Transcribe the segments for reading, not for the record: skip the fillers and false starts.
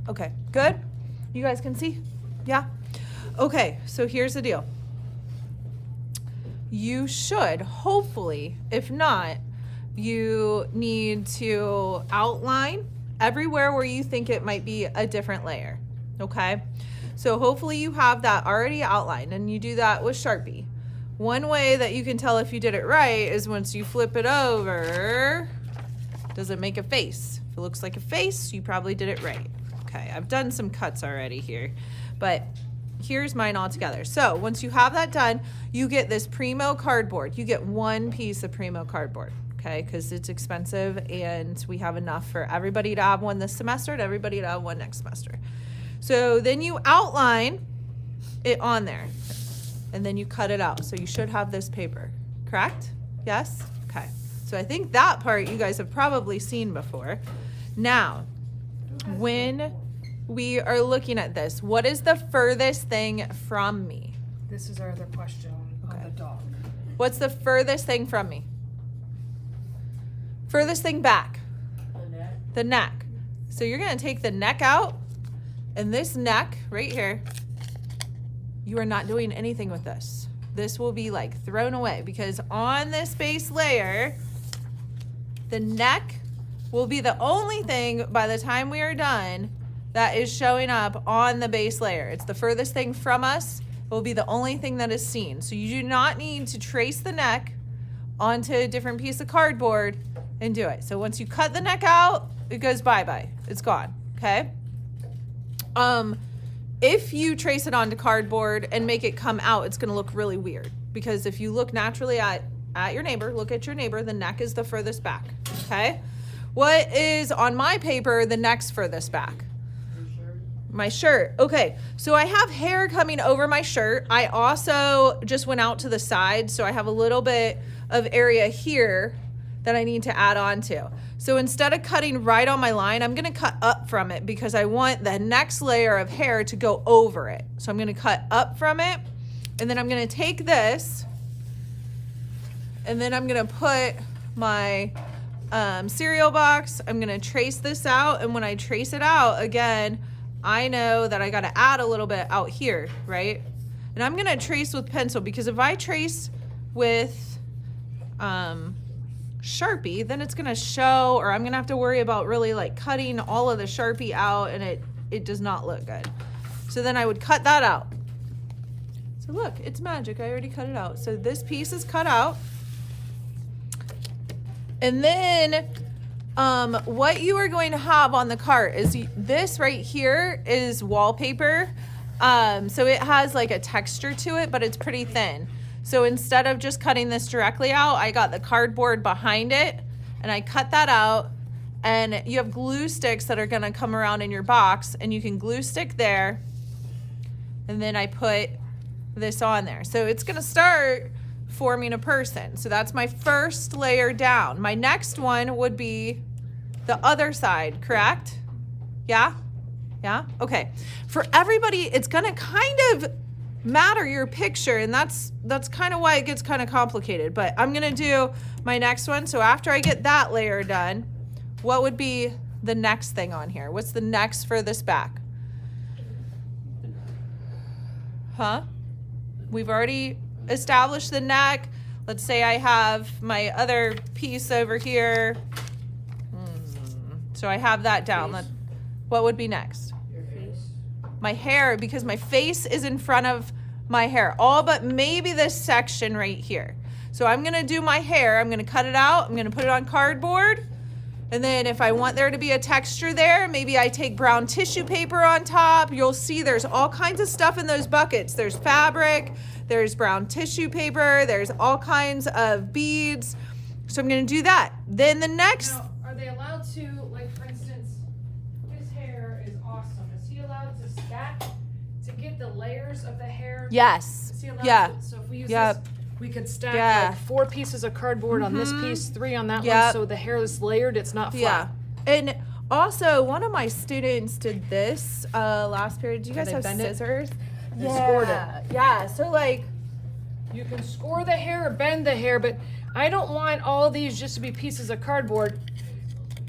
Okay, good. You guys can see? Yeah? Okay, so here's the deal. You should, hopefully, if not, you need to outline everywhere where you think it might be a different layer, okay? So hopefully you have that already outlined, and you do that with Sharpie. One way that you can tell if you did it right is once you flip it over, does it make a face? If it looks like a face, you probably did it right. Okay, I've done some cuts already here, but here's mine all together. So once you have that done, you get this Primo cardboard. You get one piece of Primo cardboard, okay, because it's expensive and we have enough for everybody to have one this semester and everybody to have one next semester. So then you outline it on there and then you cut it out. So you should have this paper, correct? Yes? Okay. So I think that part you guys have probably seen before. Now, when we are looking at this, what is the furthest thing from me? This is our other question on the dog. What's the furthest thing from me? Furthest thing back? The neck. The neck. So you're going to take the neck out, and this neck right here, you are not doing anything with this. This will be like thrown away because on this base layer, the neck will be the only thing by the time we are done that is showing up on the base layer. It's the furthest thing from us. It will be the only thing that is seen. So you do not need to trace the neck onto a different piece of cardboard and do it. So once you cut the neck out, it goes bye-bye. It's gone, okay? If you trace it onto cardboard and make it come out, it's gonna look really weird because if you look naturally at your neighbor, look at your neighbor, the neck is the furthest back, okay? What is on my paper the next furthest back? My shirt. Okay, so I have hair coming over my shirt. I also just went out to the side, so I have a little bit of area here that I need to add on to. So instead of cutting right on my line, I'm gonna cut up from it because I want the next layer of hair to go over it. So I'm gonna cut up from it, and then I'm gonna take this, and then I'm gonna put my cereal box. I'm gonna trace this out, and when I trace it out, again, I know that I gotta add a little bit out here, right? And I'm gonna trace with pencil because if I trace with Sharpie, then it's gonna show, or I'm gonna have to worry about really like cutting all of the Sharpie out, and it does not look good. So then I would cut that out. So look, it's magic, I already cut it out. So this piece is cut out. And then what you are going to have on the cart is this right here is wallpaper. So it has like a texture to it, but it's pretty thin. So instead of just cutting this directly out, I got the cardboard behind it and I cut that out, and you have glue sticks that are gonna come around in your box, and you can glue stick there, and then I put this on there. So it's gonna start forming a person. So that's my first layer down. My next one would be the other side, correct? Yeah? Yeah? Okay. For everybody, it's gonna kind of matter your picture, and that's kind of why it gets kind of complicated, but I'm gonna do my next one. So after I get that layer done, what would be the next thing on here? What's the next furthest back? Huh? We've already established the neck. Let's say I have my other piece over here. So I have that down. What would be next? Your face. My hair, because my face is in front of my hair, all but maybe this section right here. So I'm gonna do my hair, I'm gonna cut it out, I'm gonna put it on cardboard, and then if I want there to be a texture there, maybe I take brown tissue paper on top. You'll see there's all kinds of stuff in those buckets. There's fabric, there's brown tissue paper, there's all kinds of beads. So I'm gonna do that. Then the next... Now, are they allowed to, like for instance, his hair is awesome. Is he allowed to stack to get the layers of the hair? Yes. Is he allowed Yeah. to, so if we use Yep. this, we could stack Yeah. like 4 pieces of cardboard on this piece, 3 on that Yep. one, so the hair is layered, it's not Yeah. flat. And also, one of my students did this last period. Do you guys they have bend it? scissors? And scored it. Yeah. So like, You can score the hair or bend the hair, but I don't want all these just to be pieces of cardboard.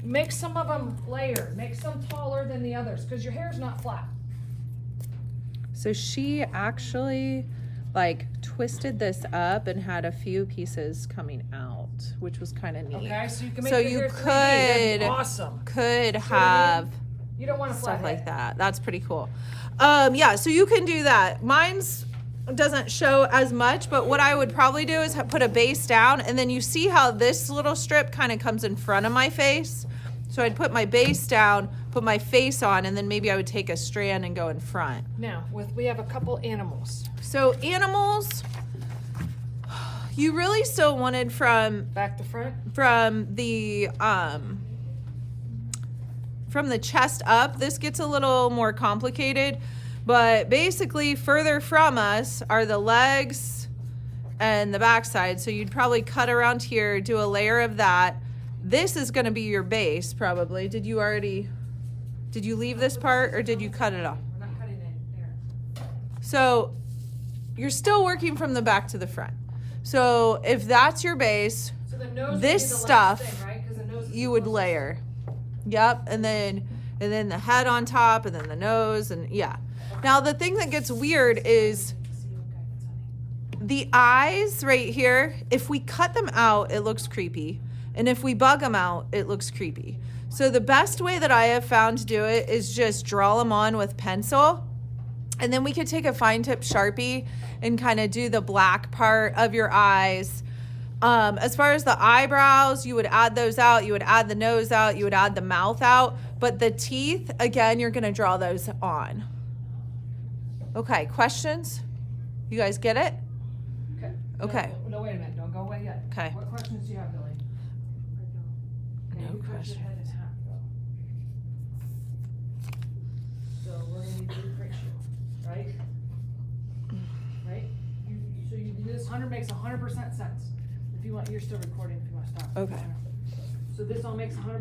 make some of them layered, make some taller than the others, because your hair's not flat. So she actually like twisted this up and had a few pieces coming out, which was kind of neat. Okay, so you can make So your you hair 3D. That'd be could- awesome. Could See what I have mean? You don't want a flat stuff like head. that. That's pretty cool. Yeah, so you can do that. Mine's doesn't show as much, but what I would probably do is put a base down, and then you see how this little strip kind of comes in front of my face. So I'd put my base down, put my face on, and then maybe I would take a strand and go in front. Now, we have a couple animals. So animals, you really still wanted from Back to front. From the chest up. This gets a little more complicated, but basically further from us are the legs and the backside. So you'd probably cut around here, do a layer of that. This is going to be your base probably. Did you leave this part or did you cut it off? We're not cutting it there. So you're still working from the back to the front. So if that's your base, So the nose would This be the last stuff thing, right? 'Cause the nose is you the would closest. layer. Yep, and then the head on top, and then the nose, and yeah. Now the thing that gets weird is the eyes right here. If we cut them out, it looks creepy, and if we bug them out, it looks creepy. So the best way that I have found to do it is just draw them on with pencil, and then we could take a fine tip Sharpie and kind of do the black part of your eyes. As far as the eyebrows, you would add those out, you would add the nose out, you would add the mouth out, but the teeth, again, you're gonna draw those on. Okay, questions? You guys get it? Okay. Okay. No, wait a minute. Don't go away yet. Okay. What questions do you have, Billy? Okay, No you cut questions. your head in half, though. So we're gonna need to rephrase you, right? Right? So you do this 100 makes 100% sense. If you want, you're still recording if you want to stop. Okay. So this all makes 100%